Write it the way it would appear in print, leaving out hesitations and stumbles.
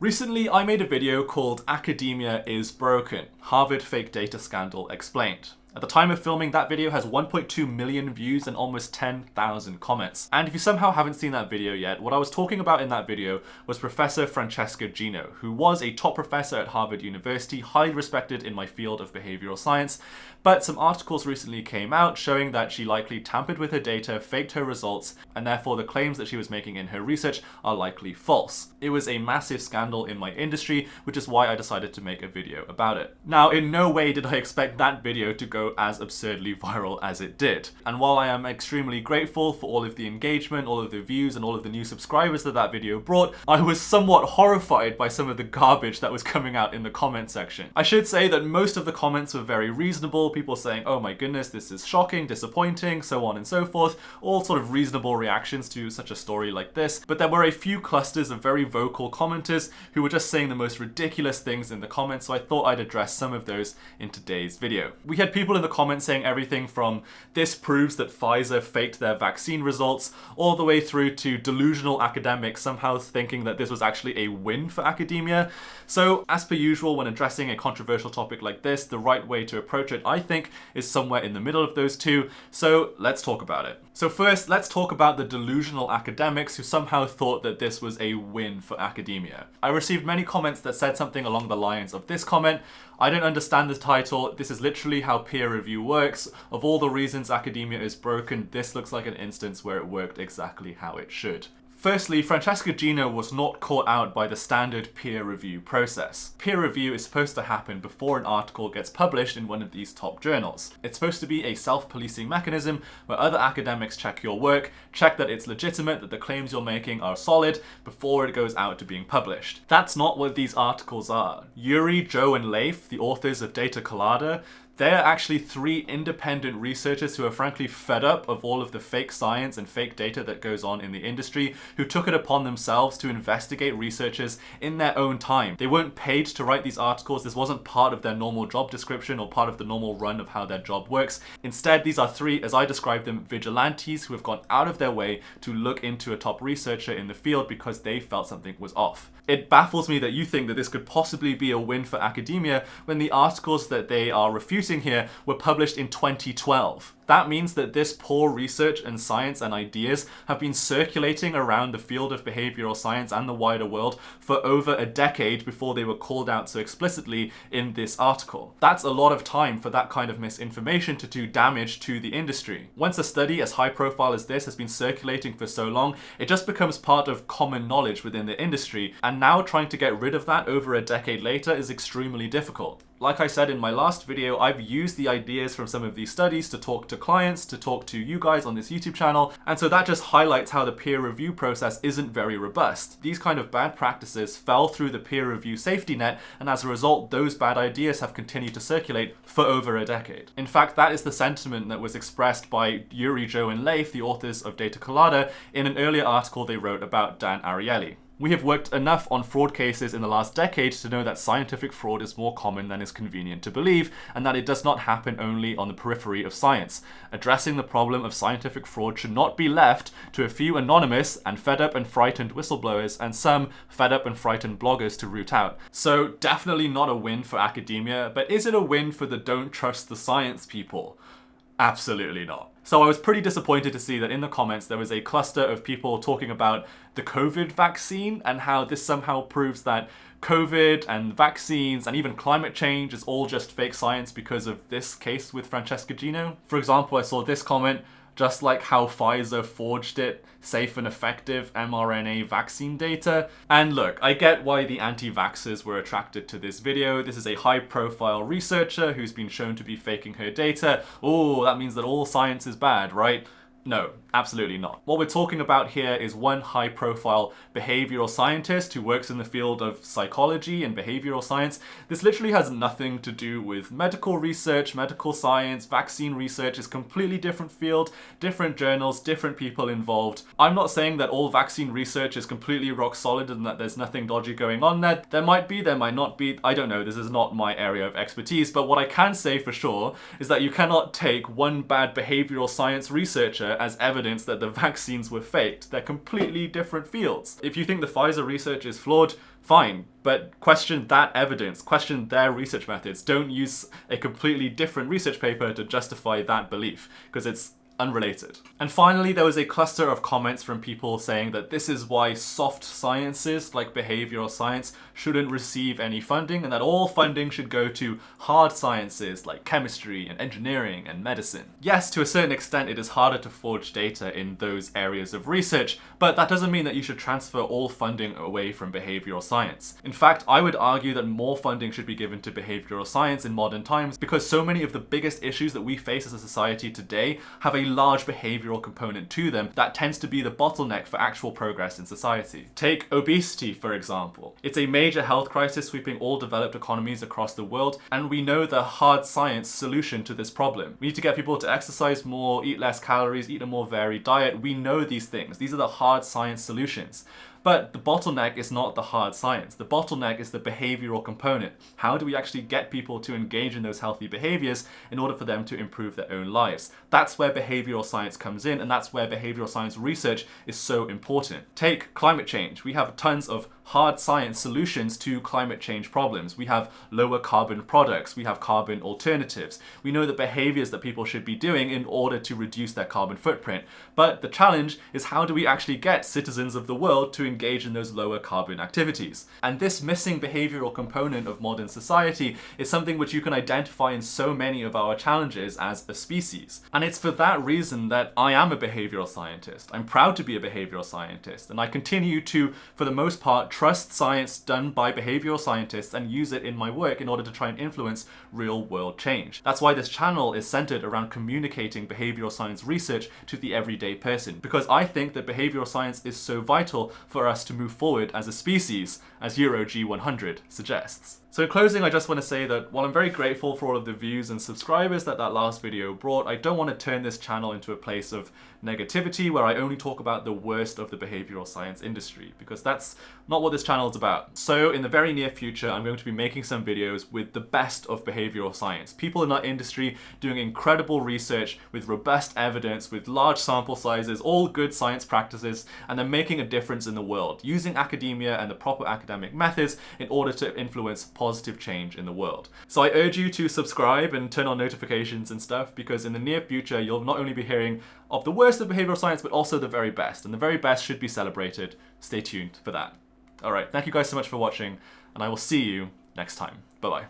Recently, I made a video called Academia is Broken, Harvard Fake Data Scandal Explained. At the time of filming, that video has 1.2 million views and almost 10,000 comments. And if you somehow haven't seen that video yet, what I was talking about in that video was Professor Francesca Gino, who was a top professor at Harvard University, highly respected in my field of behavioral science. But some articles recently came out showing that she likely tampered with her data, faked her results, and therefore the claims that she was making in her research are likely false. It was a massive scandal in my industry, which is why I decided to make a video about it. Now, in no way did I expect that video to go as absurdly viral as it did. And while I am extremely grateful for all of the engagement, all of the views, and all of the new subscribers that video brought, I was somewhat horrified by some of the garbage that was coming out in the comment section. I should say that most of the comments were very reasonable, people saying, oh my goodness, this is shocking, disappointing, so on and so forth, all sort of reasonable reactions to such a story like this. But there were a few clusters of very vocal commenters who were just saying the most ridiculous things in the comments, so I thought I'd address some of those in today's video. We had people in the comments saying everything from this proves that Pfizer faked their vaccine results, all the way through to delusional academics somehow thinking that this was actually a win for academia. So as per usual, when addressing a controversial topic like this, the right way to approach it, I think, is somewhere in the middle of those two. So let's talk about it. So first, let's talk about the delusional academics who somehow thought that this was a win for academia. I received many comments that said something along the lines of this comment: I don't understand the title, this is literally how peer review works. Of all the reasons academia is broken, this looks like an instance where it worked exactly how it should. Firstly, Francesca Gino was not caught out by the standard peer review process. Peer review is supposed to happen before an article gets published in one of these top journals. It's supposed to be a self-policing mechanism where other academics check your work, check that it's legitimate, that the claims you're making are solid, before it goes out to being published. That's not what these articles are. Yuri, Joe, and Leif, the authors of Data Colada, they're actually three independent researchers who are frankly fed up of all of the fake science and fake data that goes on in the industry, who took it upon themselves to investigate researchers in their own time. They weren't paid to write these articles, this wasn't part of their normal job description or part of the normal run of how their job works. Instead, these are three, as I describe them, vigilantes who have gone out of their way to look into a top researcher in the field because they felt something was off. It baffles me that you think that this could possibly be a win for academia when the articles that they are refuting here were published in 2012. That means that this poor research and science and ideas have been circulating around the field of behavioral science and the wider world for over a decade before they were called out so explicitly in this article. That's a lot of time for that kind of misinformation to do damage to the industry. Once a study as high profile as this has been circulating for so long, it just becomes part of common knowledge within the industry, and now trying to get rid of that over a decade later is extremely difficult. Like I said in my last video, I've used the ideas from some of these studies to talk to clients, to talk to you guys on this YouTube channel, and so that just highlights how the peer review process isn't very robust. These kind of bad practices fell through the peer review safety net, and as a result, those bad ideas have continued to circulate for over a decade. In fact, that is the sentiment that was expressed by Yuri, Joe, and Leif, the authors of Data Colada, in an earlier article they wrote about Dan Ariely. We have worked enough on fraud cases in the last decade to know that scientific fraud is more common than is convenient to believe, and that it does not happen only on the periphery of science. Addressing the problem of scientific fraud should not be left to a few anonymous and fed up and frightened whistleblowers and some fed up and frightened bloggers to root out. So definitely not a win for academia, but is it a win for the don't trust the science people? Absolutely not. So I was pretty disappointed to see that in the comments there was a cluster of people talking about the COVID vaccine and how this somehow proves that COVID and vaccines and even climate change is all just fake science because of this case with Francesca Gino. For example, I saw this comment: just like how Pfizer forged it, safe and effective mRNA vaccine data. And look, I get why the anti-vaxxers were attracted to this video. This is a high-profile researcher who's been shown to be faking her data. Oh, that means that all science is bad, right? No, absolutely not. What we're talking about here is one high-profile behavioral scientist who works in the field of psychology and behavioral science. This literally has nothing to do with medical research, medical science, vaccine research. Is a completely different field, different journals, different people involved. I'm not saying that all vaccine research is completely rock solid and that there's nothing dodgy going on there. There might be, there might not be. I don't know, this is not my area of expertise, but what I can say for sure is that you cannot take one bad behavioral science researcher Pfizer as evidence that the vaccines were faked. They're completely different fields. If you think the Pfizer research is flawed, fine, but question that evidence, question their research methods. Don't use a completely different research paper to justify that belief, because it's unrelated. And finally, there was a cluster of comments from people saying that this is why soft sciences like behavioral science shouldn't receive any funding, and that all funding should go to hard sciences like chemistry and engineering and medicine. Yes, to a certain extent it is harder to forge data in those areas of research, but that doesn't mean that you should transfer all funding away from behavioral science. In fact, I would argue that more funding should be given to behavioral science in modern times, because so many of the biggest issues that we face as a society today have a large behavioral component to them that tends to be the bottleneck for actual progress in society. Take obesity, for example. It's a major health crisis sweeping all developed economies across the world, and we know the hard science solution to this problem. We need to get people to exercise more, eat less calories, eat a more varied diet. We know these things. These are the hard science solutions. But the bottleneck is not the hard science. The bottleneck is the behavioral component. How do we actually get people to engage in those healthy behaviors in order for them to improve their own lives? That's where behavioral science comes in, and that's where behavioral science research is so important. Take climate change. We have tons of hard science solutions to climate change problems. We have lower carbon products. We have carbon alternatives. We know the behaviors that people should be doing in order to reduce their carbon footprint. But the challenge is, how do we actually get citizens of the world to engage in those lower carbon activities? And this missing behavioral component of modern society is something which you can identify in so many of our challenges as a species. And it's for that reason that I am a behavioral scientist. I'm proud to be a behavioral scientist, and I continue to, for the most part, trust science done by behavioral scientists and use it in my work in order to try and influence real world change. That's why this channel is centered around communicating behavioral science research to the everyday person, because I think that behavioral science is so vital for us to move forward as a species, as Euro G100 suggests. So in closing, I just want to say that while I'm very grateful for all of the views and subscribers that last video brought, I don't want to turn this channel into a place of negativity where I only talk about the worst of the behavioral science industry, because that's not what this channel is about. So in the very near future, I'm going to be making some videos with the best of behavioral science. People in our industry doing incredible research with robust evidence, with large sample sizes, all good science practices, and they're making a difference in the world, using academia and the proper academic methods in order to influence positive change in the world. So I urge you to subscribe and turn on notifications and stuff, because in the near future you'll not only be hearing of the worst of behavioral science, but also the very best, and the very best should be celebrated. Stay tuned for that. Alright, thank you guys so much for watching, and I will see you next time. Bye bye.